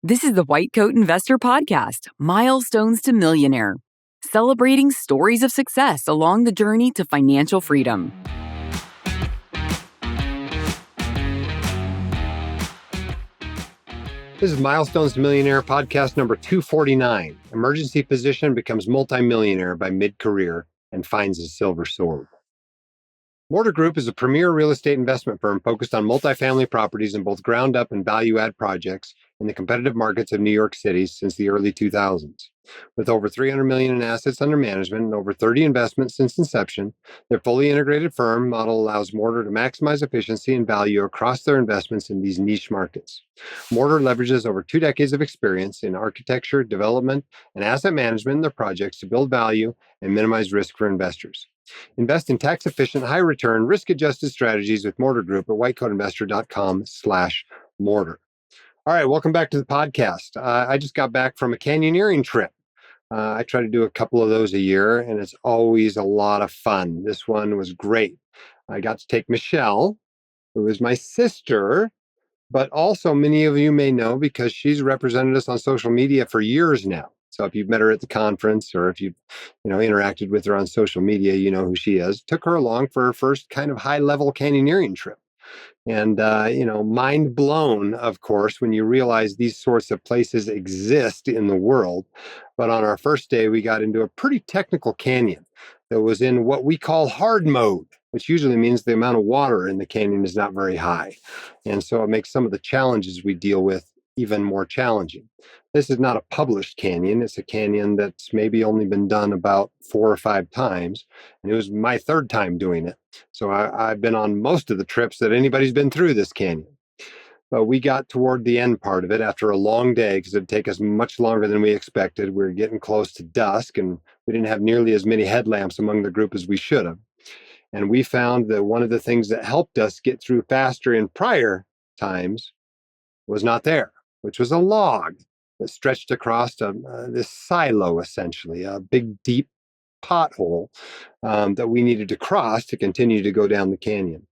This is the White Coat Investor Podcast, Milestones to Millionaire, celebrating stories of success along the journey to financial freedom. This is Milestones to Millionaire podcast number 249. Emergency physician becomes multimillionaire by mid-career and finds his silver sword. Mortar Group is a premier real estate investment firm focused on multifamily properties in both ground-up and value-add projects in the competitive markets of New York City since the early 2000s. With over $300 million in assets under management and over 30 investments since inception, their fully integrated firm model allows Mortar to maximize efficiency and value across their investments in these niche markets. Mortar leverages over 2 decades of experience in architecture, development, and asset management in their projects to build value and minimize risk for investors. Invest in tax-efficient, high-return, risk-adjusted strategies with Mortar Group at whitecoatinvestor.com/mortar. All right, welcome back to the podcast. I just got back from a canyoneering trip. I try to do a couple of those a year, and it's always a lot of fun. This one was great. I got to take Michelle, who is my sister, but also many of you may know because she's represented us on social media for years now. So if you've met her at the conference or if you've interacted with her on social media, you know who she is. Took her along for her first kind of high-level canyoneering trip. And, mind blown, of course, when you realize these sorts of places exist in the world. But on our first day, we got into a pretty technical canyon that was in what we call hard mode, which usually means the amount of water in the canyon is not very high. And so it makes some of the challenges we deal with even more challenging. This is not a published canyon. It's a canyon that's maybe only been done about 4 or 5 times. And it was my 3rd time doing it. So I've been on most of the trips that anybody's been through this canyon. But we got toward the end part of it after a long day because it'd take us much longer than we expected. We were getting close to dusk and we didn't have nearly as many headlamps among the group as we should have. And we found that one of the things that helped us get through faster in prior times was not there, which was a log that stretched across this silo, essentially, a big, deep pothole that we needed to cross to continue to go down the canyon.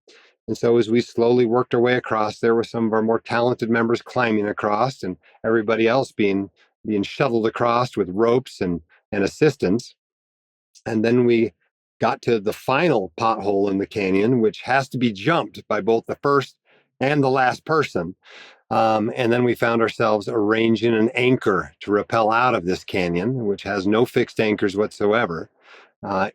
And so as we slowly worked our way across, there were some of our more talented members climbing across and everybody else being shuttled across with ropes and assistance. And then we got to the final pothole in the canyon, which has to be jumped by both the first and the last person. And then we found ourselves arranging an anchor to rappel out of this canyon, which has no fixed anchors whatsoever,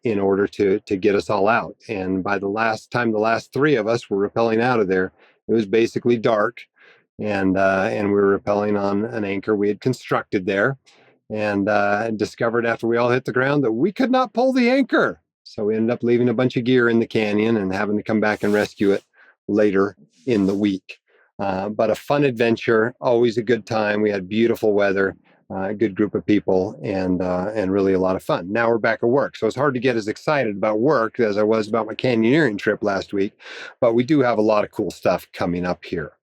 in order to get us all out. And by the last time, the last 3 of us were rappelling out of there, it was basically dark. And we were rappelling on an anchor we had constructed there and discovered after we all hit the ground that we could not pull the anchor. So we ended up leaving a bunch of gear in the canyon and having to come back and rescue it later in the week. But a fun adventure, always a good time. We had beautiful weather, a good group of people, and really a lot of fun. Now we're back at work. So it's hard to get as excited about work as I was about my canyoneering trip last week. But we do have a lot of cool stuff coming up here.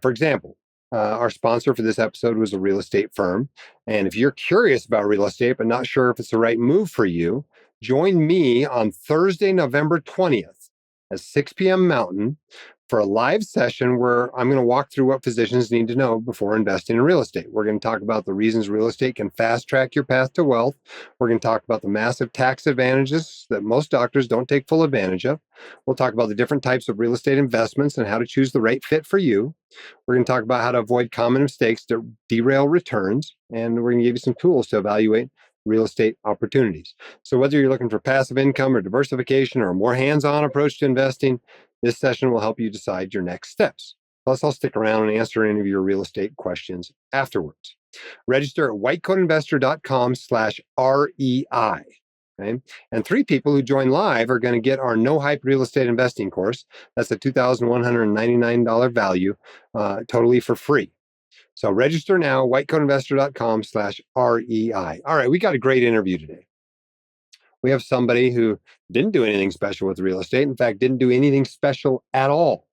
For example, our sponsor for this episode was a real estate firm. And if you're curious about real estate, but not sure if it's the right move for you, join me on Thursday, November 20th at 6 p.m. Mountain for a live session where I'm going to walk through what physicians need to know before investing in real estate. We're going to talk about the reasons real estate can fast track your path to wealth. We're going to talk about the massive tax advantages that most doctors don't take full advantage of. We'll talk about the different types of real estate investments and how to choose the right fit for you. We're going to talk about how to avoid common mistakes that derail returns. And we're going to give you some tools to evaluate real estate opportunities. So whether you're looking for passive income or diversification or a more hands-on approach to investing, this session will help you decide your next steps. Plus, I'll stick around and answer any of your real estate questions afterwards. Register at whitecoatinvestor.com/REI. Okay? And 3 people who join live are going to get our No Hype Real Estate Investing course. That's a $2,199 value, totally for free. So register now, whitecoatinvestor.com/REI. All right, we got a great interview today. We have somebody who didn't do anything special with real estate. In fact, didn't do anything special at all.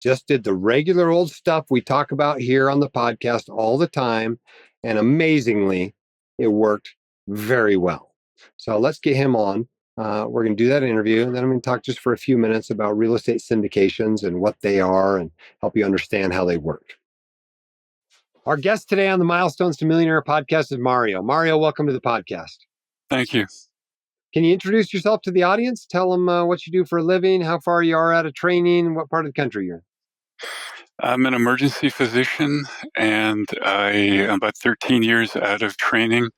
Just did the regular old stuff we talk about here on the podcast all the time. And amazingly, it worked very well. So let's get him on. We're going to do that interview. And then I'm going to talk just for a few minutes about real estate syndications and what they are and help you understand how they work. Our guest today on the Milestones to Millionaire podcast is Mario. Mario, welcome to the podcast. Thank you. Can you introduce yourself to the audience? Tell them what you do for a living, how far you are out of training, what part of the country you're in. I'm an emergency physician, and I am about 13 years out of training.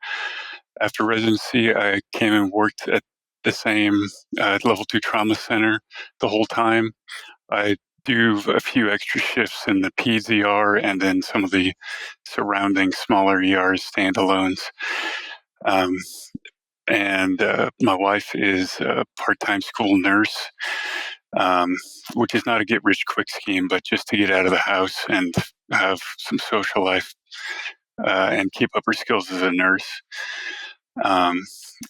After residency, I came and worked at the same level 2 trauma center the whole time. I do a few extra shifts in the peds ER and then some of the surrounding smaller ERs, standalones. And my wife is a part-time school nurse, which is not a get-rich-quick scheme, but just to get out of the house and have some social life and keep up her skills as a nurse.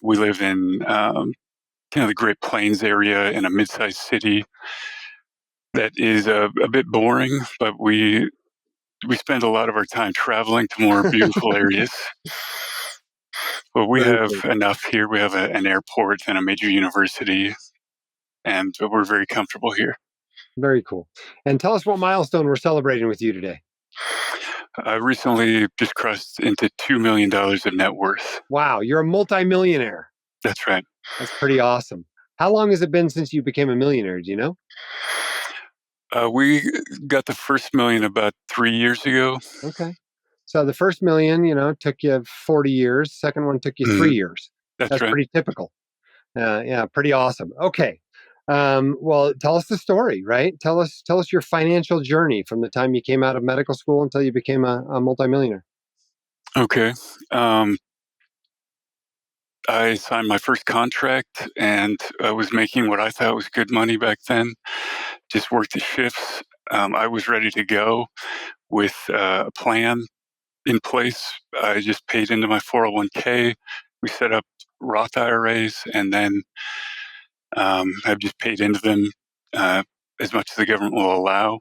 We live in the Great Plains area in a mid-sized city that is a bit boring, but we spend a lot of our time traveling to more beautiful areas. Well, we have enough here. We have an airport and a major university, and we're very comfortable here. Very cool. And tell us what milestone we're celebrating with you today. I recently just crossed into $2 million of net worth. Wow, you're a multimillionaire. That's right. That's pretty awesome. How long has it been since you became a millionaire? Do you know? We got the first million about 3 years ago. Okay. So the first million, took you 40 years. Second one took you 3 years. That's right. Pretty typical. Yeah, pretty awesome. Okay. Well, tell us the story, right? Tell us your financial journey from the time you came out of medical school until you became a multimillionaire. Okay. I signed my first contract and I was making what I thought was good money back then. Just worked the shifts. I was ready to go with a plan in place. I just paid into my 401k. We set up Roth IRAs and then I've just paid into them as much as the government will allow.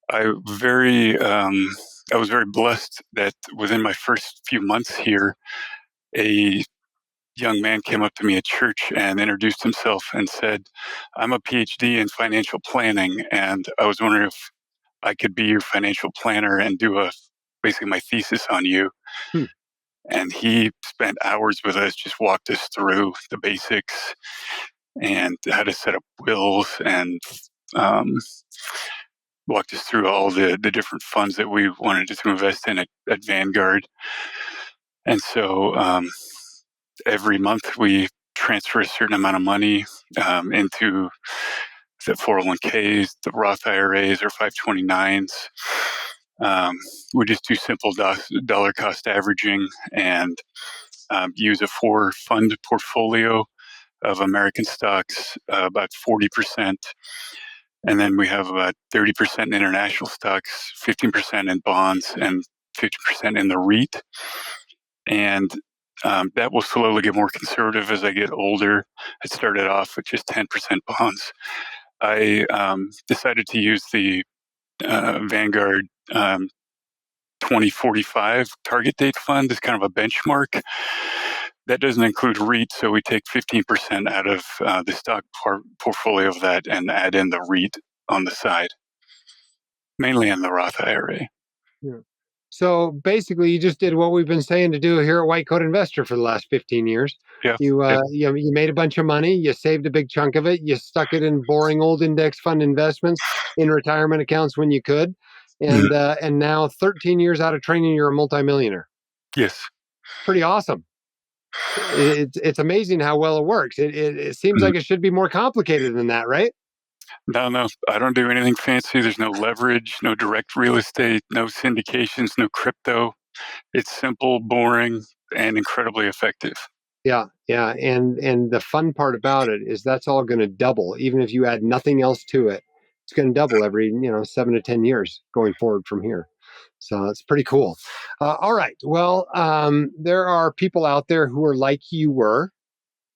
I was very blessed that within my first few months here, a young man came up to me at church and introduced himself and said, "I'm a PhD in financial planning, and I was wondering if I could be your financial planner and do basically my thesis on you." And he spent hours with us, just walked us through the basics and how to set up wills and walked us through all the different funds that we wanted to invest in at Vanguard. And so every month we transfer a certain amount of money into the 401ks, the Roth IRAs, or 529s. We just do simple dollar cost averaging and use a 4-fund portfolio of American stocks, about 40%. And then we have about 30% in international stocks, 15% in bonds, and 50% in the REIT. And that will slowly get more conservative as I get older. I started off with just 10% bonds. I decided to use the Vanguard 2045 target date fund as kind of a benchmark. That doesn't include REIT, so we take 15% out of the stock portfolio of that and add in the REIT on the side, mainly in the Roth IRA. Yeah. So basically, you just did what we've been saying to do here at White Coat Investor for the last 15 years. Yeah. You made a bunch of money. You saved a big chunk of it. You stuck it in boring old index fund investments in retirement accounts when you could. And and now 13 years out of training, you're a multimillionaire. Yes. Pretty awesome. It's amazing how well it works. It seems like it should be more complicated than that, right? No, I don't do anything fancy. There's no leverage, no direct real estate, no syndications, no crypto. It's simple, boring, and incredibly effective. Yeah. And the fun part about it is that's all going to double. Even if you add nothing else to it, it's going to double every 7 to 10 years going forward from here. So it's pretty cool. All right. Well, there are people out there who are like you were,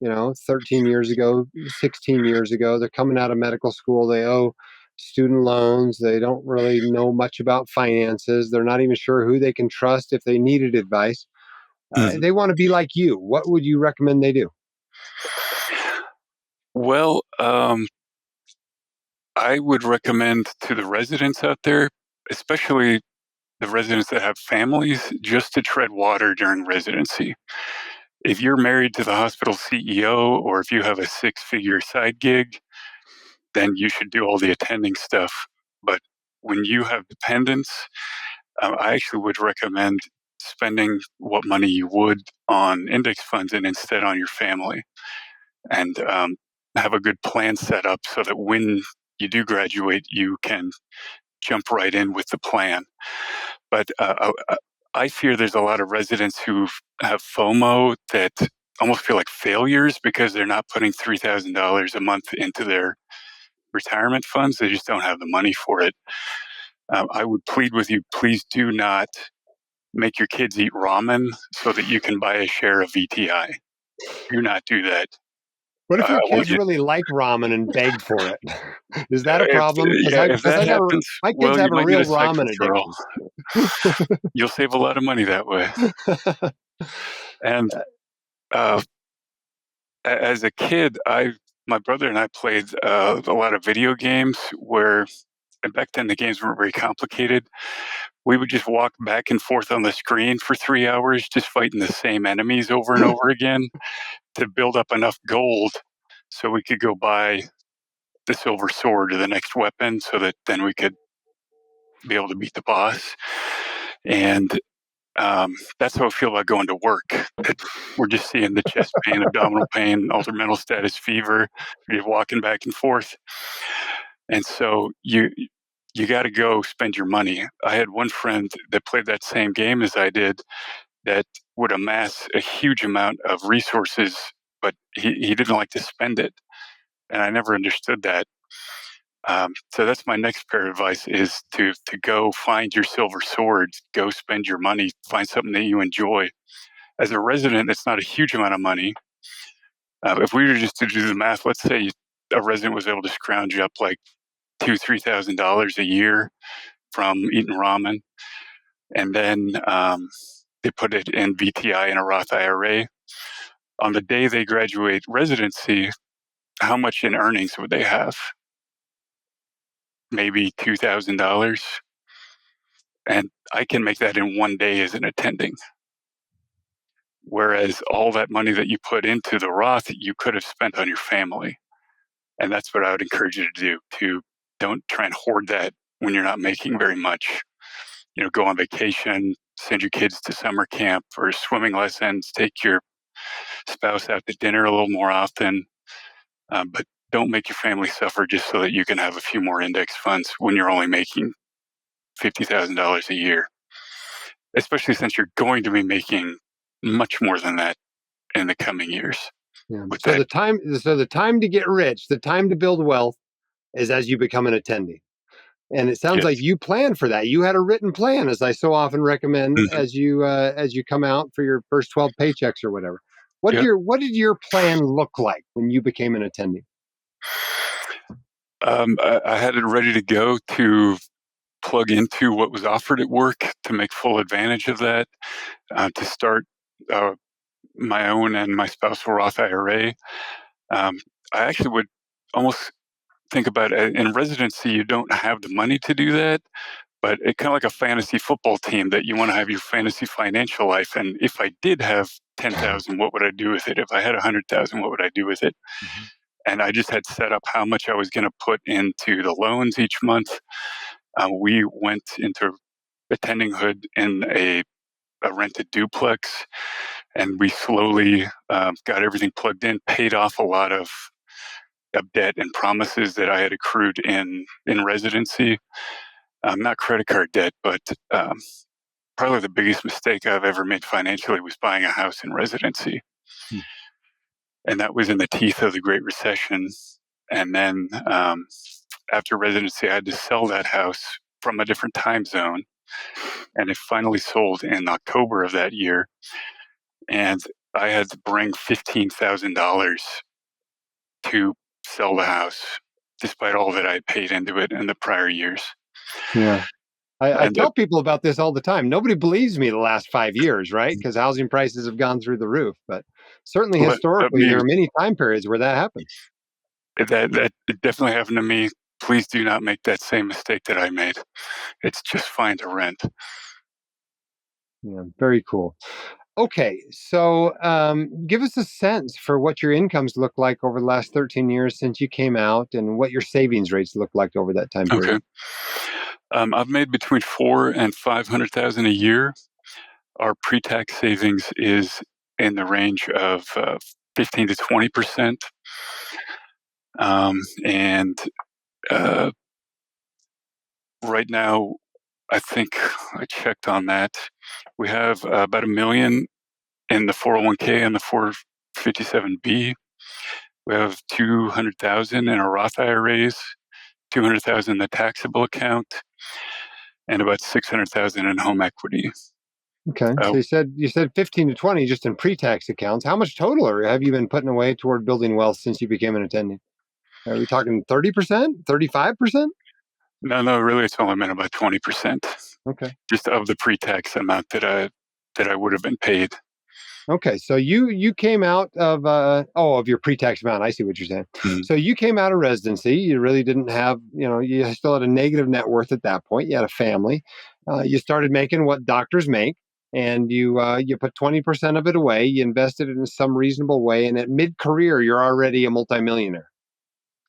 13 years ago, 16 years ago. They're coming out of medical school. They owe student loans. They don't really know much about finances. They're not even sure who they can trust if they needed advice. They want to be like you. What would you recommend they do? Well, I would recommend to the residents out there, especially the residents that have families just to tread water during residency. If you're married to the hospital CEO or if you have a six-figure side gig, then you should do all the attending stuff. But when you have dependents, I actually would recommend spending what money you would on index funds and instead on your family, and have a good plan set up so that when you do graduate, you can jump right in with the plan. But I fear there's a lot of residents who have FOMO that almost feel like failures because they're not putting $3,000 a month into their retirement funds. They just don't have the money for it. I would plead with you, please do not make your kids eat ramen so that you can buy a share of VTI. Do not do that. What if your I want kids you. really like ramen and beg for it? Is that a If, problem? yeah, if that Because happens, my kids well, you have a might need real a side ramen referral. addiction. You'll save a lot of money that way. And uh, as a kid, my brother and I played a lot of video games where, and back then the games weren't very complicated. We would just walk back and forth on the screen for 3 hours, just fighting the same enemies over and over again to build up enough gold so we could go buy the silver sword or the next weapon so that then we could be able to beat the boss. And that's how I feel about going to work. We're just seeing the chest pain, abdominal pain, altered mental status, fever. You're walking back and forth, and so you got to go spend your money. I had one friend that played that same game as I did that would amass a huge amount of resources, but he didn't like to spend it, and I never understood that. So that's my next pair of advice is to go find your silver swords, go spend your money, find something that you enjoy. As a resident, it's not a huge amount of money. If we were just to do the math, let's say a resident was able to scrounge up like $2,000-3,000 a year from eating ramen, and then they put it in VTI in a Roth IRA. On the day they graduate residency, how much in earnings would they have? Maybe $2,000. And I can make that in one day as an attending. Whereas all that money that you put into the Roth, you could have spent on your family. And that's what I would encourage you to do, to don't try and hoard that when you're not making very much. Go on vacation, send your kids to summer camp or swimming lessons, take your spouse out to dinner a little more often. But don't make your family suffer just so that you can have a few more index funds when you're only making $50,000 a year, especially since you're going to be making much more than that in the coming years. Yeah. So the time to get rich, the time to build wealth is as you become an attendee. And it sounds Yes. like you planned for that. You had a written plan, as I so often recommend, Mm-hmm. as you come out for your first 12 paychecks or whatever. What did your plan look like when you became an attendee? I had it ready to go to plug into what was offered at work to make full advantage of that, to start my own and my spousal Roth IRA. I actually would almost think about it. In residency, you don't have the money to do that, but it's kind of like a fantasy football team that you want to have your fantasy financial life. And if I did have 10,000, what would I do with it? If I had 100,000, what would I do with it? Mm-hmm. And I just had set up how much I was going to put into the loans each month. We went into attendinghood in a rented duplex, and we slowly got everything plugged in, paid off a lot of debt and promises that I had accrued in residency. Not credit card debt, but probably the biggest mistake I've ever made financially was buying a house in residency. Hmm. And that was in the teeth of the Great Recession. And then after residency, I had to sell that house from a different time zone. And it finally sold in October of that year. And I had to bring $15,000 to sell the house, despite all that I had paid into it in the prior years. Yeah. I tell people about this all the time. Nobody believes me the last 5 years, right? Because housing prices have gone through the roof. But certainly historically, there are many time periods where that happens. That definitely happened to me. Please do not make that same mistake that I made. It's just fine to rent. Yeah, very cool. Okay, so give us a sense for what your incomes look like over the last 13 years since you came out, and what your savings rates look like over that time Okay. period. I've made between 400,000 and 500,000 a year. Our pre-tax savings is in the range of 15 to 20%. And right now, I think I checked on that. We have about a million in the 401k and the 457b. We have 200,000 in our Roth IRAs, 200,000 in the taxable account, and about 600,000 in home equity. Okay, so you said 15 to 20 just in pre-tax accounts. How much total have you been putting away toward building wealth since you became an attending? Are we talking 30%, 35%? No, really, it's only been about 20%, Okay. just of the pre-tax amount that I would have been paid. Okay, so you came out of your pre-tax amount. I see what you're saying. Mhm. So you came out of residency. You really didn't have, you still had a negative net worth at that point. You had a family. You started making what doctors make, and you put 20% of it away. You invested it in some reasonable way, and at mid-career, you're already a multimillionaire.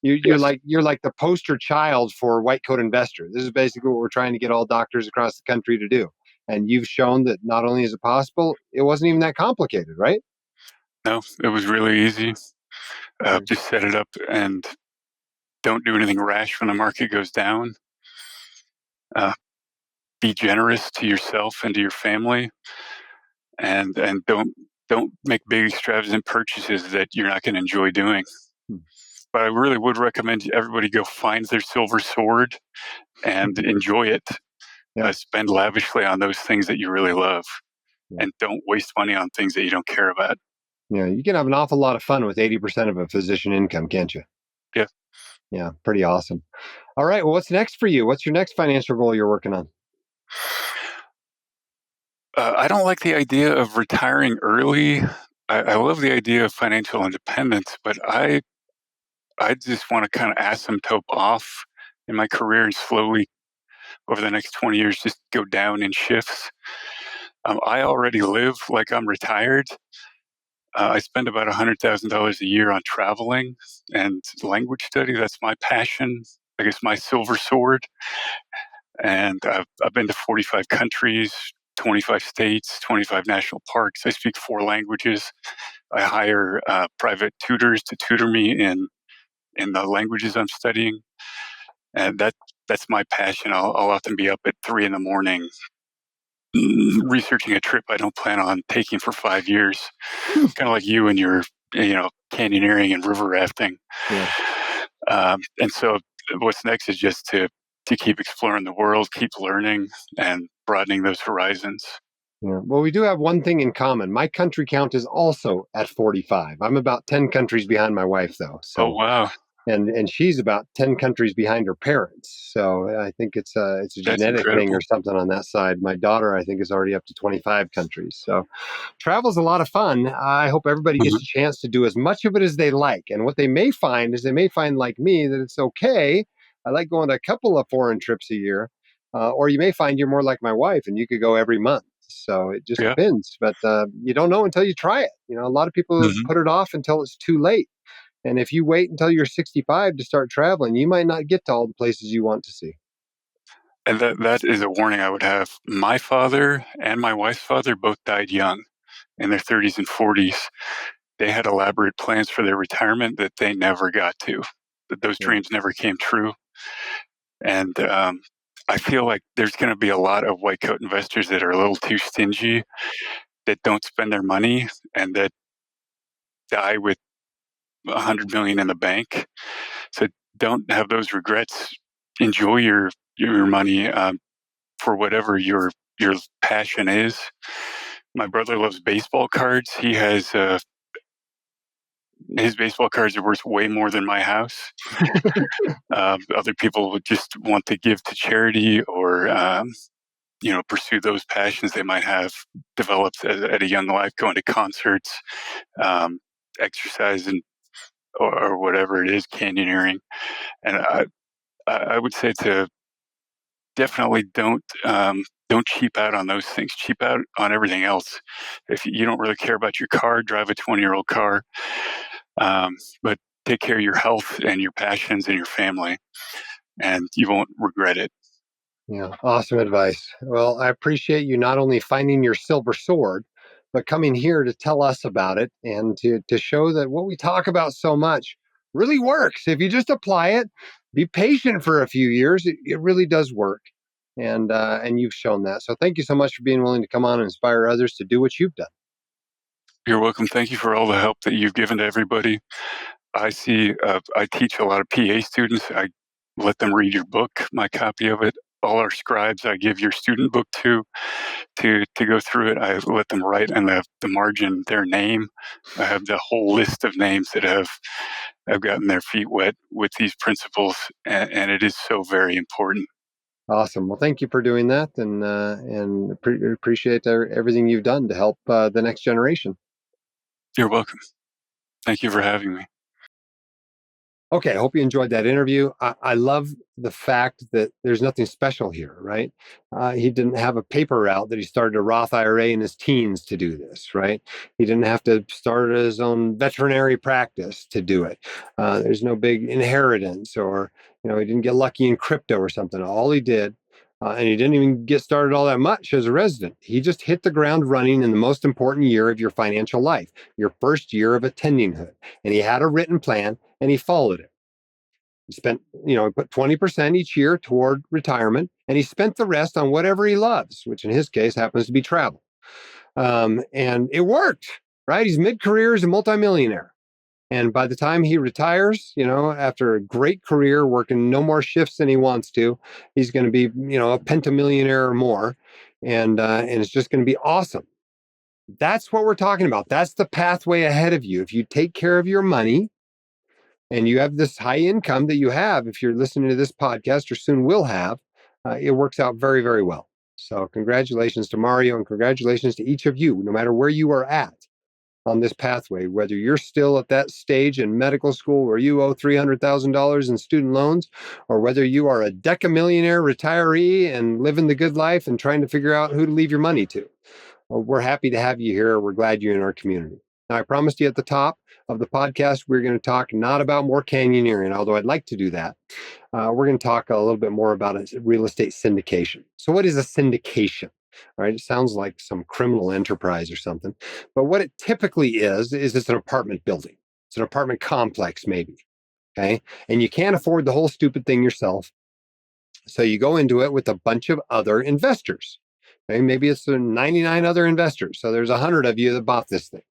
You're Yes. like the poster child for white coat investor. This is basically what we're trying to get all doctors across the country to do. And you've shown that not only is it possible, it wasn't even that complicated, right? No, it was really easy. Just set it up and don't do anything rash when the market goes down. Uh, be generous to yourself and to your family, and don't make big extravagant purchases that you're not going to enjoy doing. Hmm. But I really would recommend everybody go find their silver sword and enjoy it. Yeah, Spend lavishly on those things that you really love, yeah, and don't waste money on things that you don't care about. yeah. You can have an awful lot of fun with 80% of a physician income, can't you? Yeah. Yeah, pretty awesome. All right. Well, what's next for you? What's your next financial goal you're working on? I don't like the idea of retiring early. I love the idea of financial independence, but I just want to kind of asymptote off in my career and slowly over the next 20 years just go down in shifts. I already live like I'm retired. I spend about $100,000 a year on traveling and language study. That's my passion. I guess my silver sword. And I've been to 45 countries, 25 states, 25 national parks. I speak 4 languages. I hire private tutors to tutor me in the languages I'm studying, and that's my passion. I'll often be up at 3 in the morning researching a trip I don't plan on taking for 5 years. Kind of like you and your canyoneering and river rafting. Yeah. And so what's next is just to keep exploring the world, keep learning, and broadening those horizons. Yeah. Well, we do have one thing in common. My country count is also at 45. I'm about 10 countries behind my wife, though. Oh So, wow, and she's about 10 countries behind her parents. So I think it's a that's genetic thing or incredible. something on that side. My daughter, I think, is already up to 25 countries. So travel's a lot of fun. I hope everybody gets Mhm. a chance to do as much of it as they like. And what they may find is they may find, like me, that it's okay. I like going to a couple of foreign trips a year. Or you may find you're more like my wife and you could go every month. So it just Yeah. depends. But you don't know until you try it. A lot of people Hmm. put it off until it's too late. And if you wait until you're 65 to start traveling, you might not get to all the places you want to see. And that is a warning I would have. My father and my wife's father both died young in their 30s and 40s. They had elaborate plans for their retirement that they never got to, that those Yeah. dreams never came true. And I feel like there's going to be a lot of white coat investors that are a little too stingy, that don't spend their money, and that die with 100 million in the bank. So don't have those regrets. Enjoy your money for whatever your passion is. My brother loves baseball cards. He has his baseball cards are worth way more than my house. Other people would just want to give to charity or pursue those passions they might have developed at a young life, going to concerts, um, exercise, or whatever it is, canyoneering. And I would say to definitely don't. don't cheap out on those things. Cheap out on everything else. If you don't really care about your car, drive a 20-year-old car. But take care of your health and your passions and your family, and you won't regret it. Yeah, awesome advice. Well, I appreciate you not only finding your silver sword, but coming here to tell us about it and to show that what we talk about so much really works. If you just apply it, be patient for a few years, it really does work. And you've shown that. So thank you so much for being willing to come on and inspire others to do what you've done. You're welcome. Thank you for all the help that you've given to everybody. I teach a lot of PA students. I let them read your book, my copy of it. All our scribes, I give your student book to go through it. I let them write in the margin their name. I have the whole list of names that have gotten their feet wet with these principles, and it is so very important. Awesome. Well, thank you for doing that, and appreciate everything you've done to help the next generation. You're welcome. Thank you for having me. Okay, I hope you enjoyed that interview. I love the fact that there's nothing special here, right? He didn't have a paper route that he started a Roth IRA in his teens to do this, right? He didn't have to start his own veterinary practice to do it. There's no big inheritance, or he didn't get lucky in crypto or something. All he did, and he didn't even get started all that much as a resident. He just hit the ground running in the most important year of your financial life, your first year of attendinghood. And he had a written plan, and he followed it. He spent, he put 20% each year toward retirement, and he spent the rest on whatever he loves, which in his case happens to be travel. And it worked, right? He's mid-career as a multimillionaire. And by the time he retires, after a great career, working no more shifts than he wants to, he's going to be, a pentamillionaire or more. And it's just going to be awesome. That's what we're talking about. That's the pathway ahead of you. If you take care of your money, and you have this high income that you have, if you're listening to this podcast or soon will have, it works out very, very well. So congratulations to Mario, and congratulations to each of you, no matter where you are at on this pathway, whether you're still at that stage in medical school where you owe $300,000 in student loans, or whether you are a decamillionaire retiree and living the good life and trying to figure out who to leave your money to. Well, we're happy to have you here. We're glad you're in our community. Now, I promised you at the top of the podcast, we're going to talk not about more canyoneering, although I'd like to do that. We're going to talk a little bit more about a real estate syndication. So what is a syndication? All right, it sounds like some criminal enterprise or something. But what it typically is it's an apartment building. It's an apartment complex, maybe. Okay. And you can't afford the whole stupid thing yourself. So you go into it with a bunch of other investors. Okay. Maybe it's 99 other investors. So there's 100 of you that bought this thing.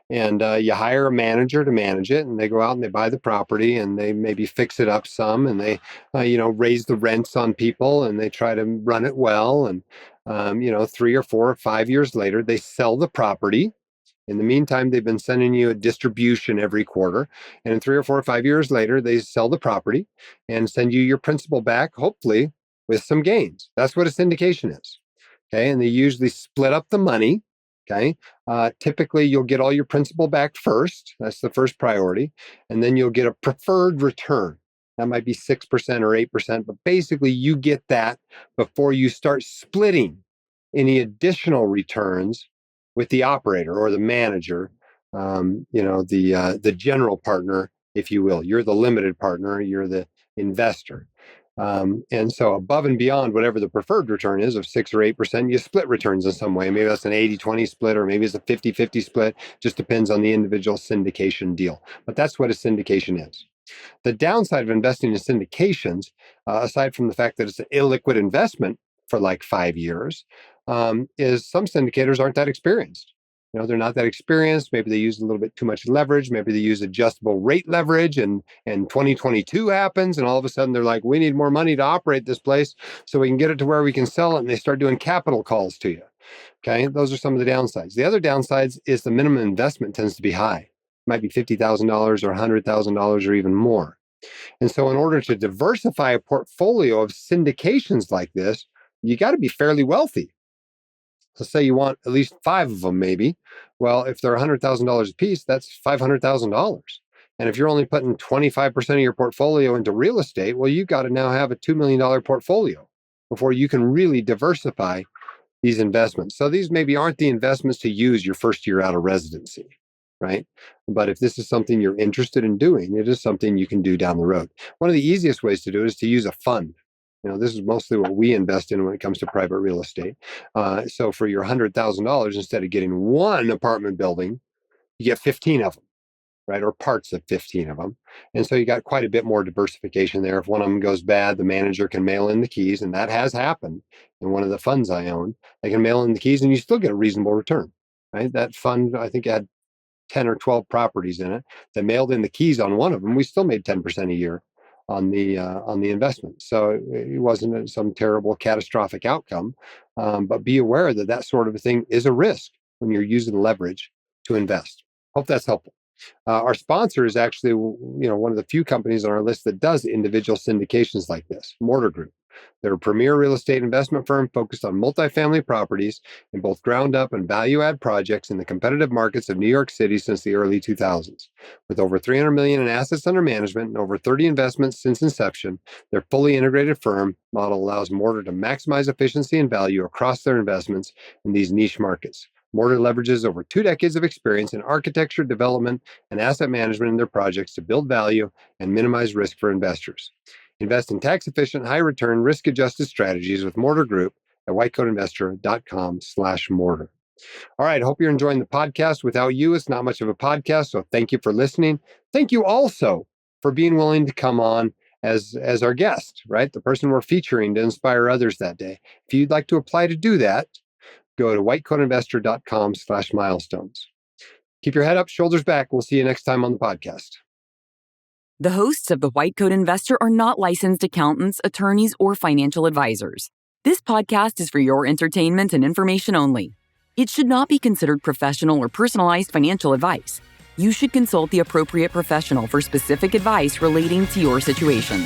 And you hire a manager to manage it, and they go out and they buy the property, and they maybe fix it up some, and they, raise the rents on people, and they try to run it well. And, 3 or 4 or 5 years later, they sell the property. In the meantime, they've been sending you a distribution every quarter. And in 3 or 4 or 5 years later, they sell the property and send you your principal back, hopefully with some gains. That's what a syndication is. Okay. And they usually split up the money. Okay. Typically, you'll get all your principal back first. That's the first priority. And then you'll get a preferred return. That might be 6% or 8%. But basically, you get that before you start splitting any additional returns with the operator or the manager, the general partner, if you will. You're the limited partner. You're the investor. And so above and beyond whatever the preferred return is of 6 or 8%, you split returns in some way. Maybe that's an 80-20 split, or maybe it's a 50-50 split. Just depends on the individual syndication deal. But that's what a syndication is. The downside of investing in syndications, aside from the fact that it's an illiquid investment for like 5 years, is some syndicators aren't that experienced. They're not that experienced. Maybe they use a little bit too much leverage. Maybe they use adjustable rate leverage, and 2022 happens, and all of a sudden they're like, we need more money to operate this place so we can get it to where we can sell it. And they start doing capital calls to you. Okay. Those are some of the downsides. The other downsides is the minimum investment tends to be high. It might be $50,000 or $100,000 or even more. And so in order to diversify a portfolio of syndications like this, you got to be fairly wealthy. Let's say you want at least 5 of them, maybe. Well, if they're $100,000 a piece, that's $500,000. And if you're only putting 25% of your portfolio into real estate, well, you've got to now have a $2 million portfolio. before you can really diversify these investments. So these maybe aren't the investments to use your first year out of residency, right? But if this is something you're interested in doing, it is something you can do down the road. One of the easiest ways to do it is to use a fund. This is mostly what we invest in when it comes to private real estate. So for your $100,000, instead of getting one apartment building, you get 15 of them, right? Or parts of 15 of them. And so you got quite a bit more diversification there. If one of them goes bad, the manager can mail in the keys. And that has happened in one of the funds I own. They can mail in the keys and you still get a reasonable return, right? That fund, I think, had 10 or 12 properties in it. They mailed in the keys on one of them. We still made 10% a year on the investment. So it wasn't some terrible catastrophic outcome. But be aware that that sort of a thing is a risk when you're using leverage to invest. Hope that's helpful. Our sponsor is actually, one of the few companies on our list that does individual syndications like this, Mortar Group. They're a premier real estate investment firm focused on multifamily properties in both ground up and value add projects in the competitive markets of New York City since the early 2000s. With over $300 million in assets under management and over 30 investments since inception, their fully integrated firm model allows Mortar to maximize efficiency and value across their investments in these niche markets. Mortar leverages over 2 decades of experience in architecture, development, and asset management in their projects to build value and minimize risk for investors. Invest in tax-efficient, high-return, risk-adjusted strategies with Mortar Group at whitecoatinvestor.com/mortar. All right, I hope you're enjoying the podcast. Without you, it's not much of a podcast, so thank you for listening. Thank you also for being willing to come on as our guest, right? The person we're featuring to inspire others that day. If you'd like to apply to do that, go to whitecoatinvestor.com/milestones. Keep your head up, shoulders back. We'll see you next time on the podcast. The hosts of The White Coat Investor are not licensed accountants, attorneys, or financial advisors. This podcast is for your entertainment and information only. It should not be considered professional or personalized financial advice. You should consult the appropriate professional for specific advice relating to your situation.